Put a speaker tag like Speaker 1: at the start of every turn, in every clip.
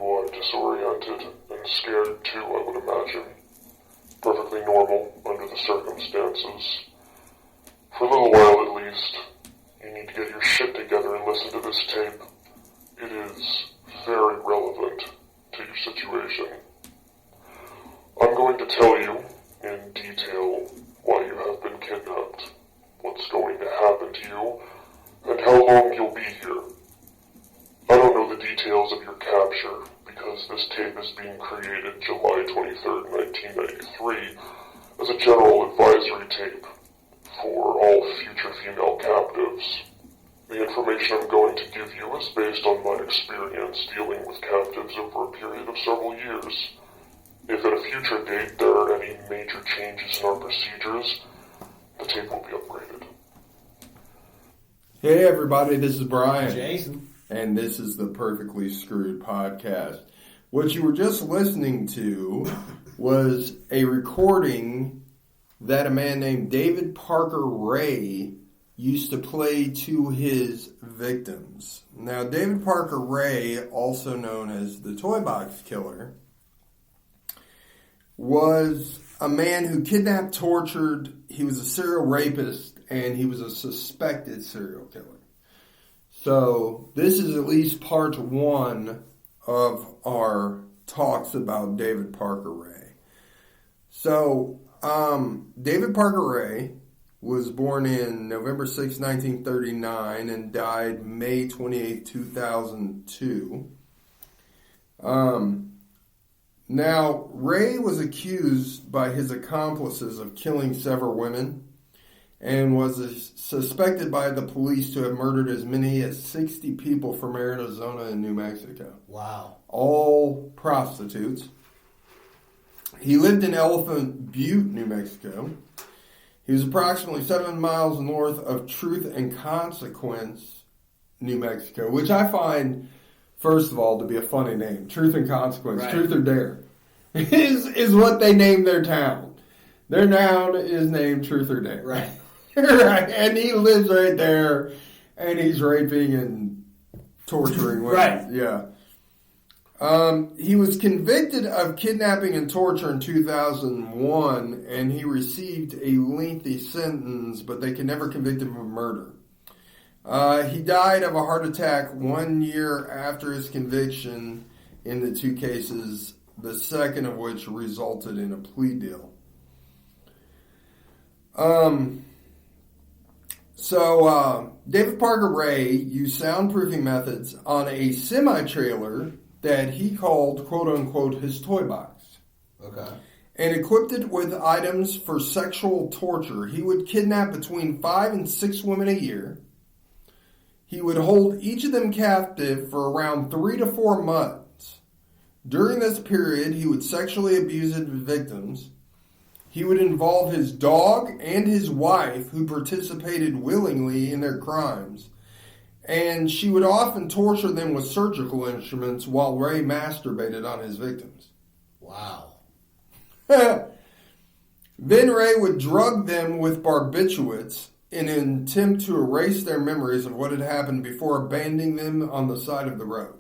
Speaker 1: You are disoriented and scared too, I would imagine. Perfectly normal under the circumstances. For a little while at least, you need to get your shit together and listen to this tape. It is very relevant to your situation. I'm going to tell you in detail why you have been kidnapped, what's going to happen to you, and how long you'll be here. I don't know the details of your capture, because this tape is being created July 23rd, 1993, as a general advisory tape for all future female captives. The information I'm going to give you is based on my experience dealing with captives over a period of several years. If at a future date there are any major changes in our procedures, the tape will be upgraded.
Speaker 2: Hey everybody, this is Brian.
Speaker 3: Jason.
Speaker 2: And this is the Perfectly Screwed podcast. What you were just listening to was a recording that a man named David Parker Ray used to play to his victims. Now, David Parker Ray, also known as the Toy Box Killer, was a man who kidnapped, tortured, he was a serial rapist, and he was a suspected serial killer. So, this is at least part one of our talks about David Parker Ray. So, David Parker Ray was born in November 6, 1939 and died May 28, 2002. Now, Ray was accused by his accomplices of killing several women and was suspected by the police to have murdered as many as 60 people from Arizona and New Mexico.
Speaker 3: Wow.
Speaker 2: All prostitutes. He lived in Elephant Butte, New Mexico. He was approximately 7 miles north of Truth and Consequence, New Mexico, which I find, first of all, to be a funny name. Truth and Consequence, right. Truth or Dare, is what they named their town. Their town is named Truth or Dare.
Speaker 3: Right.
Speaker 2: Right. And he lives right there, and he's raping and torturing women.
Speaker 3: Right.
Speaker 2: Yeah. He was convicted of kidnapping and torture in 2001, and he received a lengthy sentence, but they could never convict him of murder. He died of a heart attack 1 year after his conviction in the two cases, the second of which resulted in a plea deal. David Parker Ray used soundproofing methods on a semi-trailer that he called, quote-unquote, his toy box.
Speaker 3: Okay.
Speaker 2: And equipped it with items for sexual torture. He would kidnap between 5 and 6 women a year. He would hold each of them captive for around 3 to 4 months. During this period, he would sexually abuse his victims. He would involve his dog and his wife, who participated willingly in their crimes. And she would often torture them with surgical instruments while Ray masturbated on his victims.
Speaker 3: Wow.
Speaker 2: Then Ray would drug them with barbiturates in an attempt to erase their memories of what had happened before abandoning them on the side of the road.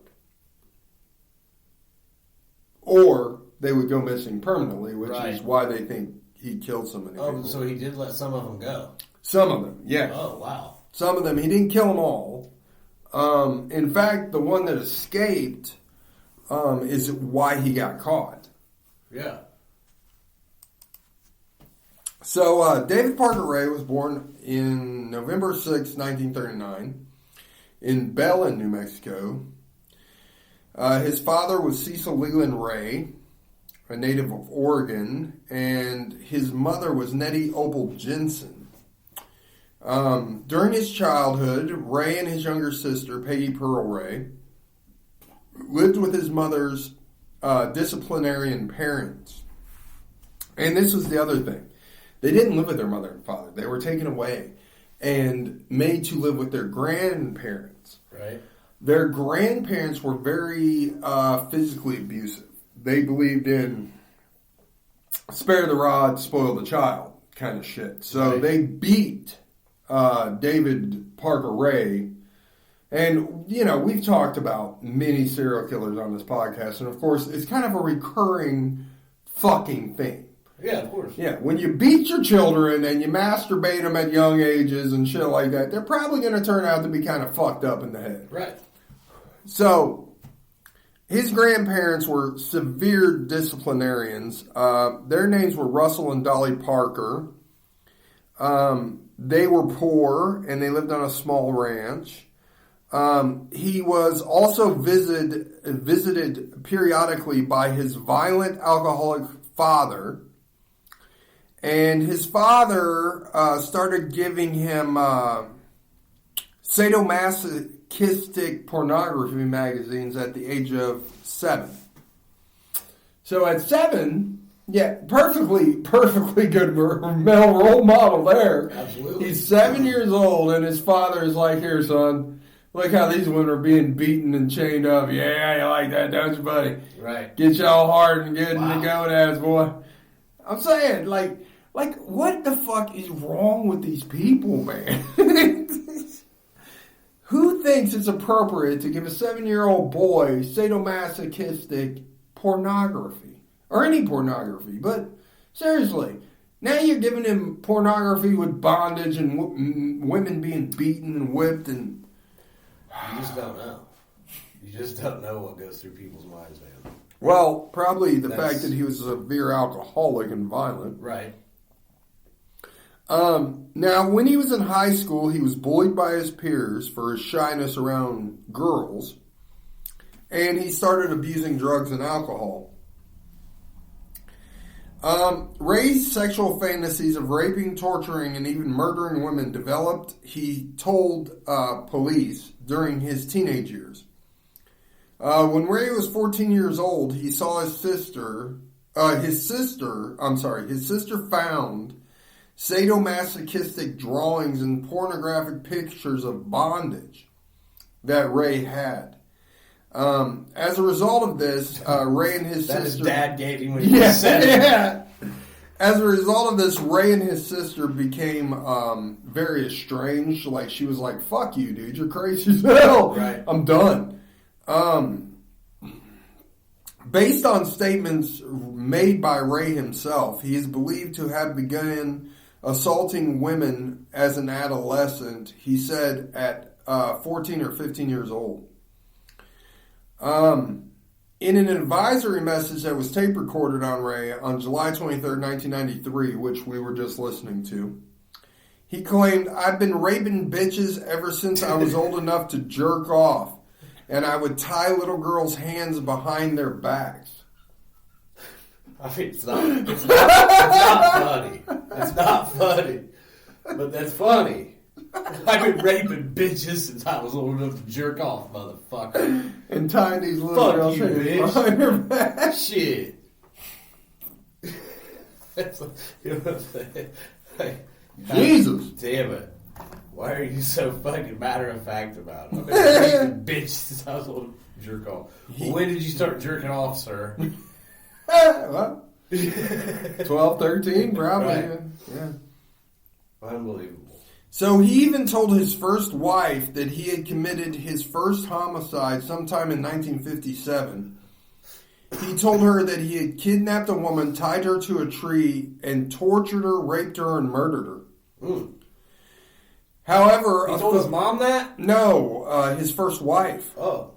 Speaker 2: Or they would go missing permanently, which is why they think he killed so many people.
Speaker 3: Oh, so he did let some of them go?
Speaker 2: Some of them, yes.
Speaker 3: Oh, wow.
Speaker 2: Some of them. He didn't kill them all. In fact, the one that escaped is why he got caught.
Speaker 3: Yeah.
Speaker 2: So, David Parker Ray was born in November 6, 1939, in Belen, New Mexico. His father was Cecil Leland Ray, a native of Oregon, and his mother was Nettie Opal Jensen. During his childhood, Ray and his younger sister, Peggy Pearl Ray, lived with his mother's disciplinarian parents. And this was the other thing. They didn't live with their mother and father. They were taken away and made to live with their grandparents.
Speaker 3: Right.
Speaker 2: Their grandparents were very physically abusive. They believed in spare the rod, spoil the child kind of shit. So they beat David Parker Ray And, we've talked about many serial killers on this podcast, and of course, it's kind of a recurring fucking thing.
Speaker 3: Yeah, of course.
Speaker 2: Yeah, when you beat your children and you masturbate them at young ages and shit like that, they're probably going to turn out to be kind of fucked up in the head.
Speaker 3: Right.
Speaker 2: So, his grandparents were severe disciplinarians. Their names were Russell and Dolly Parker. They were poor, and they lived on a small ranch. He was also visited periodically by his violent alcoholic father. And his father started giving him sadomasochistic pornography magazines at the age of 7. So at 7, perfectly good male role model there.
Speaker 3: Absolutely.
Speaker 2: He's 7 years old, and his father is like, "Here, son, look how these women are being beaten and chained up. Yeah, you like that, don't you, buddy?
Speaker 3: Right.
Speaker 2: Get y'all hard and good
Speaker 3: Wow.
Speaker 2: in the gonads, boy." I'm saying, like, what the fuck is wrong with these people, man? Who thinks it's appropriate to give a 7-year-old boy sadomasochistic pornography? Or any pornography, but seriously, now you're giving him pornography with bondage and women being beaten and whipped, and
Speaker 3: You just don't know. You just don't know what goes through people's minds, man.
Speaker 2: well, probably the fact that he was a severe alcoholic and violent.
Speaker 3: Right.
Speaker 2: Now, when he was in high school, he was bullied by his peers for his shyness around girls, and he started abusing drugs and alcohol. Ray's sexual fantasies of raping, torturing, and even murdering women developed, he told police, during his teenage years. When Ray was 14 years old, he saw his sister found sadomasochistic drawings and pornographic pictures of bondage that Ray had. As a result of this, Ray and his
Speaker 3: That
Speaker 2: sister...
Speaker 3: his dad gave him when he was 7.
Speaker 2: Yeah. As a result of this, Ray and his sister became very estranged. Like, she was like, "Fuck you, dude. You're crazy as hell.
Speaker 3: Right.
Speaker 2: I'm done." Based on statements made by Ray himself, he is believed to have begun assaulting women as an adolescent, he said, at 14 or 15 years old. In an advisory message that was tape recorded on Ray on July 23rd, 1993, which we were just listening to, he claimed, "I've been raping bitches ever since I was old enough to jerk off, and I would tie little girls' hands behind their backs."
Speaker 3: I mean, it's not funny. It's not funny. But that's funny. I've been raping bitches since I was old enough to jerk off, motherfucker.
Speaker 2: And tying these little
Speaker 3: Fuck
Speaker 2: girls'
Speaker 3: you,
Speaker 2: hands
Speaker 3: bitch.
Speaker 2: behind their back.
Speaker 3: Shit. That's, you know what I'm saying? Like,
Speaker 2: Jesus.
Speaker 3: Damn it. Why are you so fucking matter of fact about it? I've been raping bitch since I was old enough to jerk off. Well, when did you start jerking off, sir?
Speaker 2: Well, 12, 13, probably.
Speaker 3: Right.
Speaker 2: Yeah.
Speaker 3: Unbelievable.
Speaker 2: So he even told his first wife that he had committed his first homicide sometime in 1957. He told her that he had kidnapped a woman, tied her to a tree, and tortured her, raped her, and murdered her.
Speaker 3: Mm.
Speaker 2: However...
Speaker 3: He told his mom that?
Speaker 2: No, his first wife.
Speaker 3: Oh.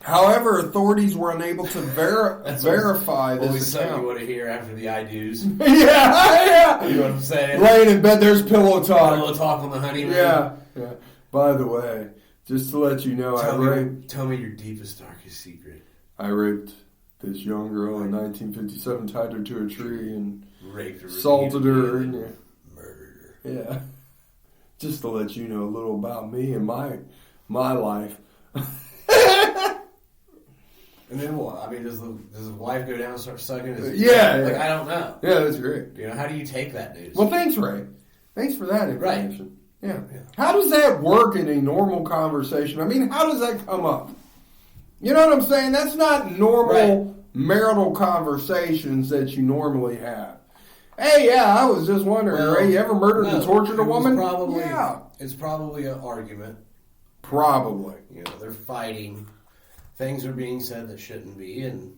Speaker 2: However, authorities were unable to verify this
Speaker 3: Always something
Speaker 2: account.
Speaker 3: you want to hear after the I do's.
Speaker 2: Yeah.
Speaker 3: You know what I'm saying?
Speaker 2: Laying in bed, there's pillow talk.
Speaker 3: Pillow talk on the honeymoon.
Speaker 2: Yeah. By the way, just to let you know,
Speaker 3: Tell me your deepest, darkest secret.
Speaker 2: I raped this young girl in 1957, tied her to a tree, and
Speaker 3: Raped her.
Speaker 2: assaulted her. And,
Speaker 3: Murdered her.
Speaker 2: yeah. Just to let you know a little about me and my life.
Speaker 3: And then what? I mean, does the wife go down and start sucking his...
Speaker 2: Yeah.
Speaker 3: Like, I don't know.
Speaker 2: Yeah, that's great.
Speaker 3: You know, how do you take that news?
Speaker 2: Well, thanks, Ray. Thanks for that information.
Speaker 3: Right.
Speaker 2: Yeah. How does that work in a normal conversation? I mean, how does that come up? You know what I'm saying? That's not normal marital conversations that you normally have. Hey, yeah, I was just wondering, Ray, you ever murdered and tortured a woman?
Speaker 3: Probably,
Speaker 2: yeah.
Speaker 3: It's probably an argument.
Speaker 2: Probably.
Speaker 3: You know, they're fighting. Things are being said that shouldn't be. And,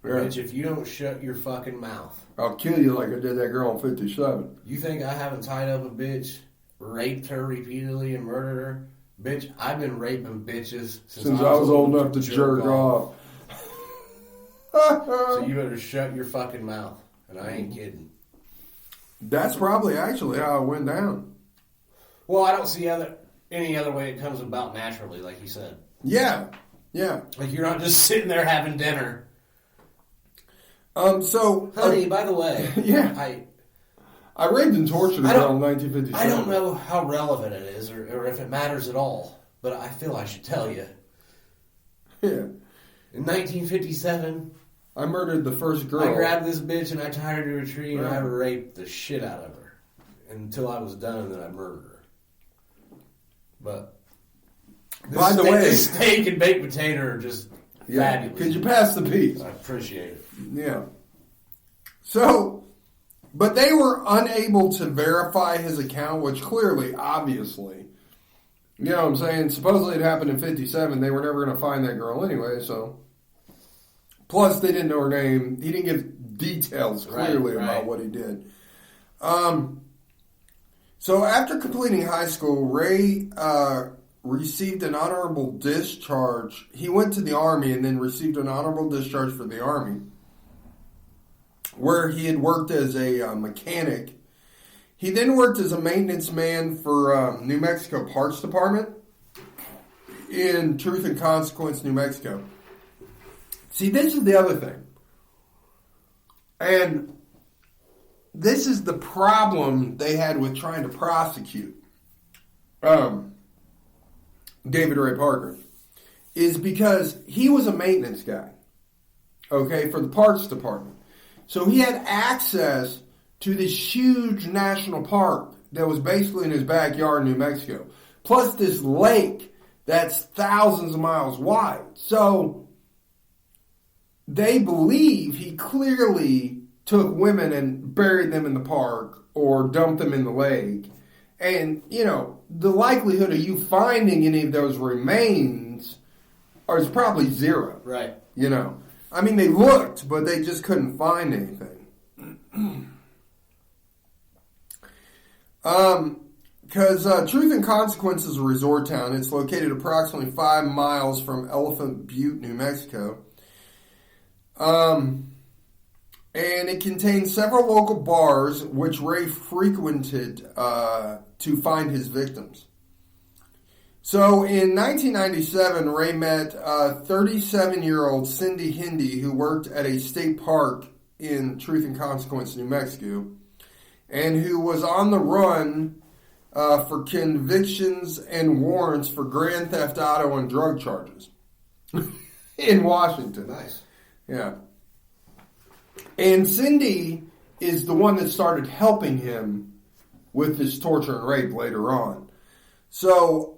Speaker 2: Yeah.
Speaker 3: bitch, if you don't shut your fucking mouth.
Speaker 2: I'll kill you like I did that girl on 57.
Speaker 3: You think I haven't tied up a bitch, raped her repeatedly, and murdered her? Bitch, I've been raping bitches
Speaker 2: Since I was old enough to jerk off.
Speaker 3: So you better shut your fucking mouth. And I ain't kidding.
Speaker 2: That's probably actually how it went down.
Speaker 3: Well, I don't see any other way it comes about naturally, like you said.
Speaker 2: Yeah. Yeah.
Speaker 3: Like you're not just sitting there having dinner.
Speaker 2: So...
Speaker 3: Honey, by the way.
Speaker 2: Yeah. I raped and tortured a girl in 1957.
Speaker 3: I don't know how relevant it is or if it matters at all, but I feel I should tell you.
Speaker 2: Yeah.
Speaker 3: In 1957...
Speaker 2: I murdered the first girl.
Speaker 3: I grabbed this bitch and I tied her to a tree and
Speaker 2: Right.
Speaker 3: I raped the shit out of her until I was done and then I murdered her. But
Speaker 2: By the way,
Speaker 3: this steak and baked potato are just fabulous.
Speaker 2: Could you pass the piece?
Speaker 3: I appreciate it.
Speaker 2: Yeah. So, but they were unable to verify his account, which clearly, obviously, you know what I'm saying? Supposedly it happened in 57. They were never going to find that girl anyway, so. Plus, they didn't know her name. He didn't give details clearly about what he did. So after completing high school, Ray received an honorable discharge. He went to the Army and then received an honorable discharge for the Army, where he had worked as a mechanic. He then worked as a maintenance man for New Mexico Parks Department in Truth and Consequence, New Mexico. See, this is the other thing. And this is the problem they had with trying to prosecute David Ray Parker, is because he was a maintenance guy, okay, for the Parks Department. So he had access to this huge national park that was basically in his backyard in New Mexico, plus this lake that's thousands of miles wide. So they believe he clearly took women and buried them in the park or dumped them in the lake. And, you know, the likelihood of you finding any of those remains is probably zero.
Speaker 3: Right.
Speaker 2: You know. I mean, they looked, but they just couldn't find anything. Because Truth and Consequence is a resort town. It's located approximately 5 miles from Elephant Butte, New Mexico. And it contains several local bars which Ray frequented to find his victims. So in 1997, Ray met 37-year-old Cindy Hindy, who worked at a state park in Truth and Consequence, New Mexico, and who was on the run for convictions and warrants for grand theft auto and drug charges in Washington.
Speaker 3: Nice.
Speaker 2: Yeah. And Cindy is the one that started helping him with this torture and rape later on. So,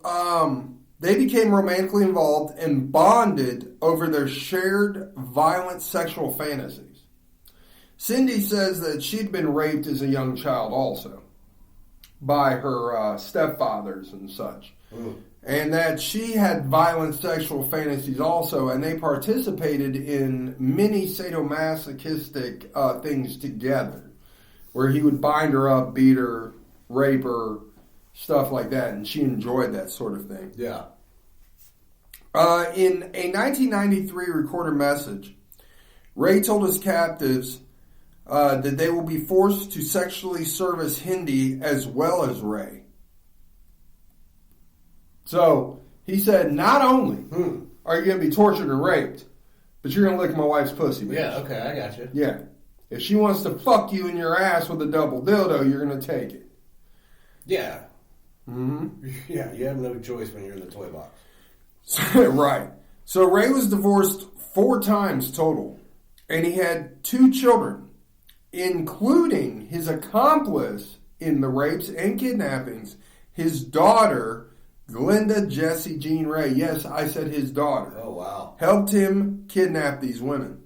Speaker 2: they became romantically involved and bonded over their shared violent sexual fantasies. Cindy says that she'd been raped as a young child also by her stepfathers and such. And that she had violent sexual fantasies also, and they participated in many sadomasochistic things together, where he would bind her up, beat her, rape her, stuff like that, and she enjoyed that sort of thing.
Speaker 3: Yeah.
Speaker 2: In a 1993 recorded message, Ray told his captives that they will be forced to sexually service Hindy as well as Ray. So, he said, not only are you going to be tortured and raped, but you're going to lick my wife's pussy, bitch.
Speaker 3: Yeah, okay, I got you.
Speaker 2: Yeah. If she wants to fuck you in your ass with a double dildo, you're going to take it.
Speaker 3: Yeah.
Speaker 2: Mm-hmm.
Speaker 3: Yeah, you have no choice when you're in the toy box.
Speaker 2: Right. So Ray was divorced 4 times total, and he had 2 children, including his accomplice in the rapes and kidnappings, his daughter, Glenda Jessie Jean Ray. Yes, I said his daughter.
Speaker 3: Oh, wow.
Speaker 2: Helped him kidnap these women.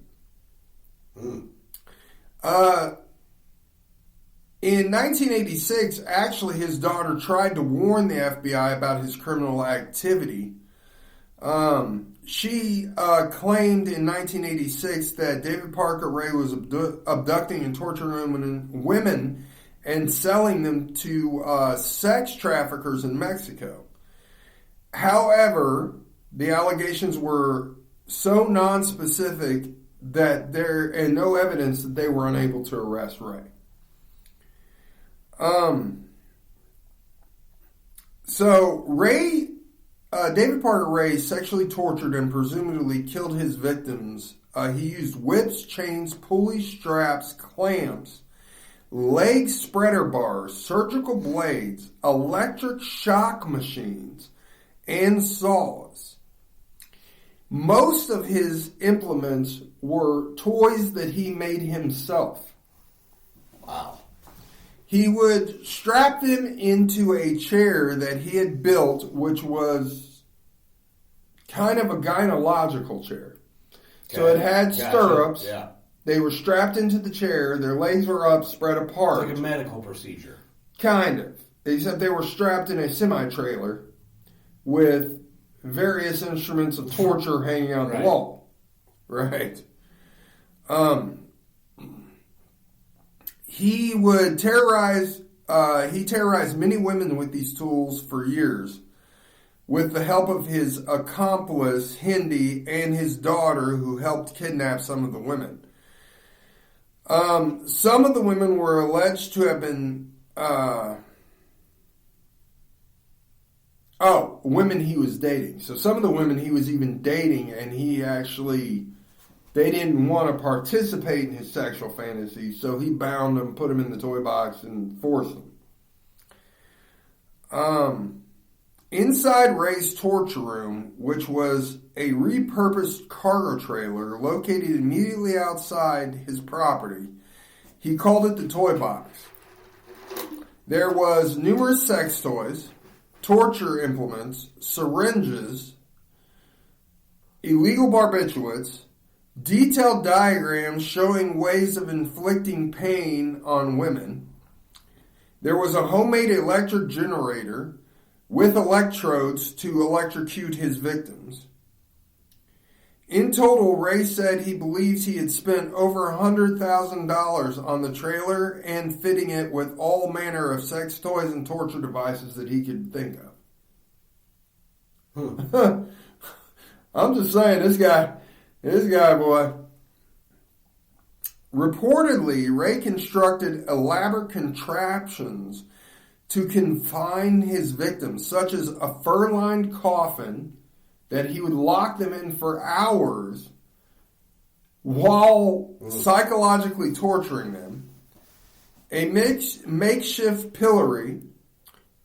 Speaker 2: In 1986, actually, his daughter tried to warn the FBI about his criminal activity. She claimed in 1986 that David Parker Ray was abducting and torturing women and selling them to sex traffickers in Mexico. However, the allegations were so non-specific that and no evidence that they were unable to arrest Ray. So David Parker Ray sexually tortured and presumably killed his victims. He used whips, chains, pulley straps, clamps, leg spreader bars, surgical blades, electric shock machines, and saws. Most of his implements were toys that he made himself.
Speaker 3: Wow.
Speaker 2: He would strap them into a chair that he had built, which was kind of a gynecological chair. Okay. So it had stirrups.
Speaker 3: Yeah.
Speaker 2: They were strapped into the chair. Their legs were up, spread apart.
Speaker 3: It's like a medical procedure.
Speaker 2: Kind of. Except they were strapped in a semi-trailer with various instruments of torture hanging on the wall. Right. He would terrorize many women with these tools for years with the help of his accomplice, Hindi, and his daughter, who helped kidnap some of the women. Some of the women were alleged to have been women he was dating. So some of the women he was even dating, and they didn't want to participate in his sexual fantasies, so he bound them, put them in the toy box, and forced them. Inside Ray's torture room, which was a repurposed cargo trailer located immediately outside his property, he called it the toy box. There was numerous sex toys, torture implements, syringes, illegal barbiturates, detailed diagrams showing ways of inflicting pain on women. There was a homemade electric generator with electrodes to electrocute his victims. In total, Ray said he believes he had spent over $100,000 on the trailer and fitting it with all manner of sex toys and torture devices that he could think of. I'm just saying, this guy, boy. Reportedly, Ray constructed elaborate contraptions to confine his victims, such as a fur-lined coffin that he would lock them in for hours while psychologically torturing them, a makeshift pillory.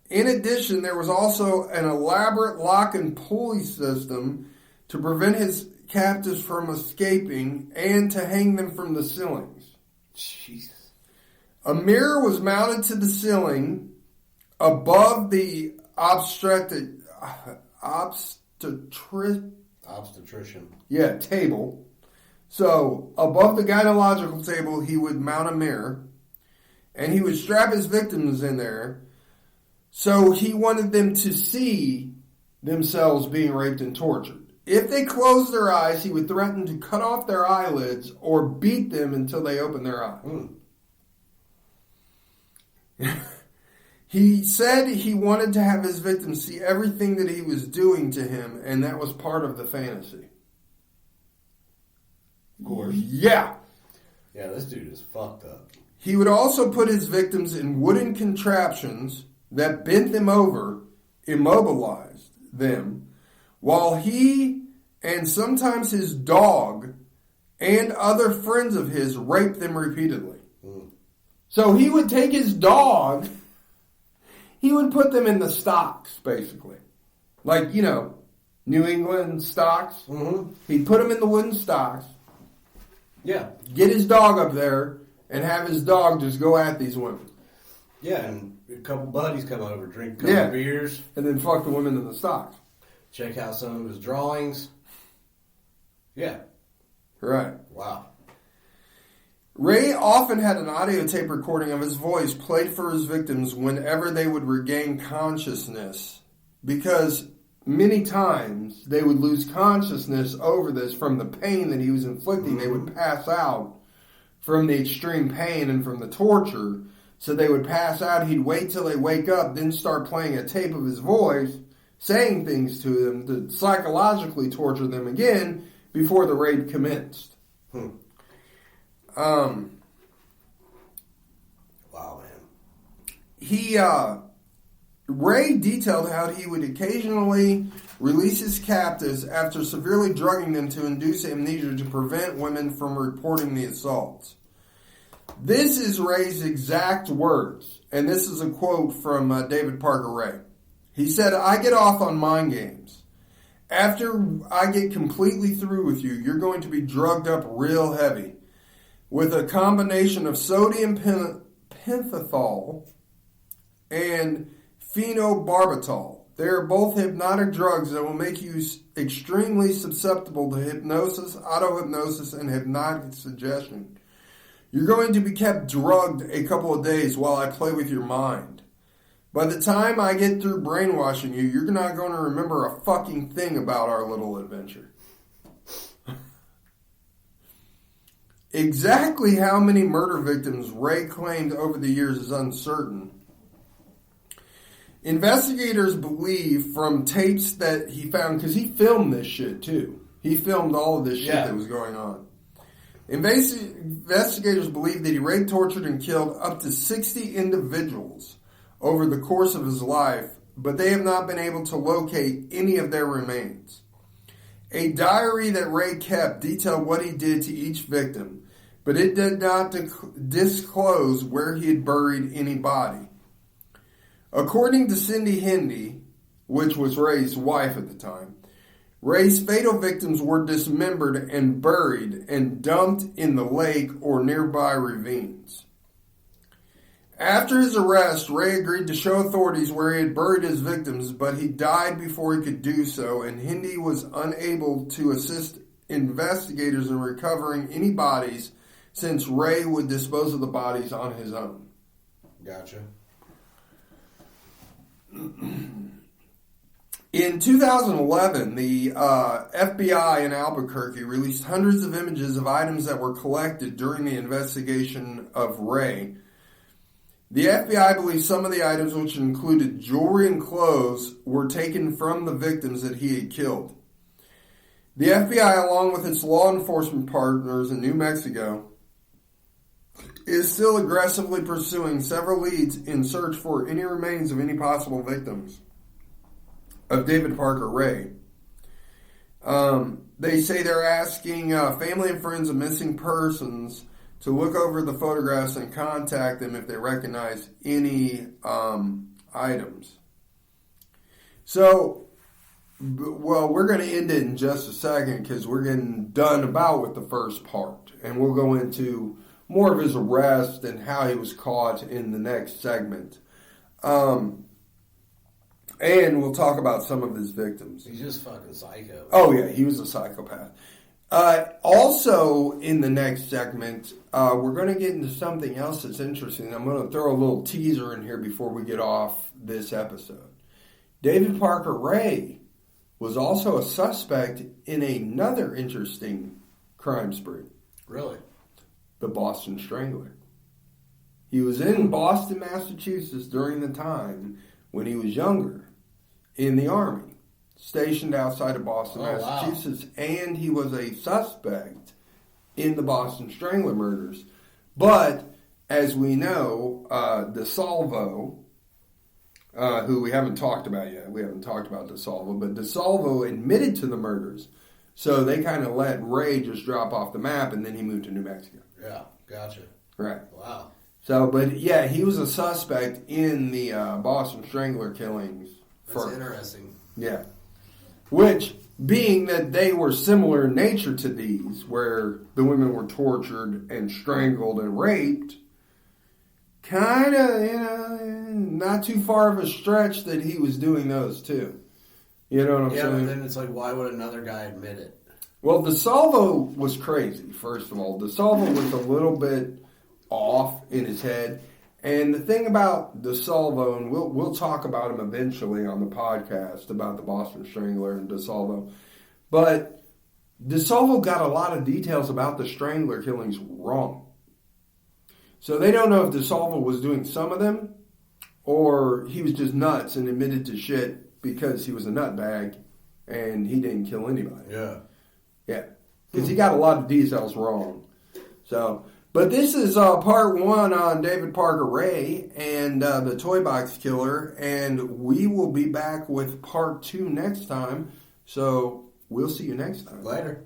Speaker 2: In addition, there was also an elaborate lock and pulley system to prevent his captives from escaping and to hang them from the ceilings.
Speaker 3: Jesus.
Speaker 2: A mirror was mounted to the ceiling above the obstetrician. Yeah, table. So above the gynecological table, he would mount a mirror, and he would strap his victims in there. So he wanted them to see themselves being raped and tortured. If they closed their eyes, he would threaten to cut off their eyelids or beat them until they opened their eyes. He said he wanted to have his victims see everything that he was doing to him, and that was part of the fantasy.
Speaker 3: Of course.
Speaker 2: Yeah.
Speaker 3: Yeah, this dude is fucked up.
Speaker 2: He would also put his victims in wooden contraptions that bent them over, immobilized them, while he and sometimes his dog and other friends of his raped them repeatedly. So he would take his dog, he would put them in the stocks, basically. Like, New England stocks.
Speaker 3: Mm-hmm.
Speaker 2: He'd put them in the wooden stocks.
Speaker 3: Yeah.
Speaker 2: Get his dog up there and have his dog just go at these women.
Speaker 3: Yeah, and a couple buddies come over, drink a couple beers.
Speaker 2: And then fuck the women in the stocks.
Speaker 3: Check out some of his drawings. Yeah.
Speaker 2: Right.
Speaker 3: Wow.
Speaker 2: Ray often had an audio tape recording of his voice played for his victims whenever they would regain consciousness, because many times they would lose consciousness over this from the pain that he was inflicting. They would pass out from the extreme pain and from the torture. So they would pass out. He'd wait till they wake up, then start playing a tape of his voice, saying things to them to psychologically torture them again before the raid commenced.
Speaker 3: Wow, man.
Speaker 2: Ray detailed how he would occasionally release his captives after severely drugging them to induce amnesia to prevent women from reporting the assaults. This is Ray's exact words, and this is a quote from David Parker Ray. He said, "I get off on mind games. After I get completely through with you, you're going to be drugged up real heavy with a combination of sodium pentothal and phenobarbital. They are both hypnotic drugs that will make you extremely susceptible to hypnosis, auto-hypnosis, and hypnotic suggestion. You're going to be kept drugged a couple of days while I play with your mind. By the time I get through brainwashing you, you're not going to remember a fucking thing about our little adventure." Exactly how many murder victims Ray claimed over the years is uncertain. Investigators believe from tapes that he found, because he filmed this shit too. He filmed all of this shit that was going on. Investigators believe that he raped, tortured, and killed up to 60 individuals over the course of his life, but they have not been able to locate any of their remains. A diary that Ray kept detailed what he did to each victim, but it did not disclose where he had buried any body. According to Cindy Hendy, which was Ray's wife at the time, Ray's fatal victims were dismembered and buried and dumped in the lake or nearby ravines. After his arrest, Ray agreed to show authorities where he had buried his victims, but he died before he could do so, and Hendy was unable to assist investigators in recovering any bodies since Ray would dispose of the bodies on his own.
Speaker 3: Gotcha.
Speaker 2: In 2011, the FBI in Albuquerque released hundreds of images of items that were collected during the investigation of Ray. The FBI believes some of the items, which included jewelry and clothes, were taken from the victims that he had killed. The FBI, along with its law enforcement partners in New Mexico, is still aggressively pursuing several leads in search for any remains of any possible victims of David Parker Ray. They say they're asking family and friends of missing persons to look over the photographs and contact them if they recognize any items. So, well, we're going to end it in just a second because we're getting done about with the first part. And we'll go into more of his arrest and how he was caught in the next segment. And we'll talk about some of his victims.
Speaker 3: He's just fucking psycho.
Speaker 2: Oh, yeah, he was a psychopath. Also, in the next segment, we're going to get into something else that's interesting. I'm going to throw a little teaser in here before we get off this episode. David Parker Ray was also a suspect in another interesting crime spree.
Speaker 3: Really?
Speaker 2: The Boston Strangler. He was in Boston, Massachusetts during the time when he was younger in the Army, stationed outside of Boston, Massachusetts, and he was a suspect in the Boston Strangler murders. But, as we know, DeSalvo, who we haven't talked about yet, we haven't talked about DeSalvo, but DeSalvo admitted to the murders, so they kind of let Ray just drop off the map, and then he moved to New Mexico.
Speaker 3: Yeah, gotcha.
Speaker 2: Right.
Speaker 3: Wow.
Speaker 2: So, but yeah, he was a suspect in the Boston Strangler killings.
Speaker 3: That's interesting.
Speaker 2: Yeah. Which, being that they were similar in nature to these, where the women were tortured and strangled and raped, kind of, not too far of a stretch that he was doing those too. You know what I'm saying?
Speaker 3: Yeah, but then it's like, why would another guy admit it?
Speaker 2: Well, DeSalvo was crazy, first of all. DeSalvo was a little bit off in his head. And the thing about DeSalvo, and we'll talk about him eventually on the podcast about the Boston Strangler and DeSalvo, but DeSalvo got a lot of details about the Strangler killings wrong. So they don't know if DeSalvo was doing some of them or he was just nuts and admitted to shit because he was a nutbag and he didn't kill anybody.
Speaker 3: Yeah.
Speaker 2: Yeah. Because he got a lot of details wrong. So, but this is part 1 on David Parker Ray and the Toy Box Killer, and we will be back with part 2 next time. So we'll see you next time.
Speaker 3: Later.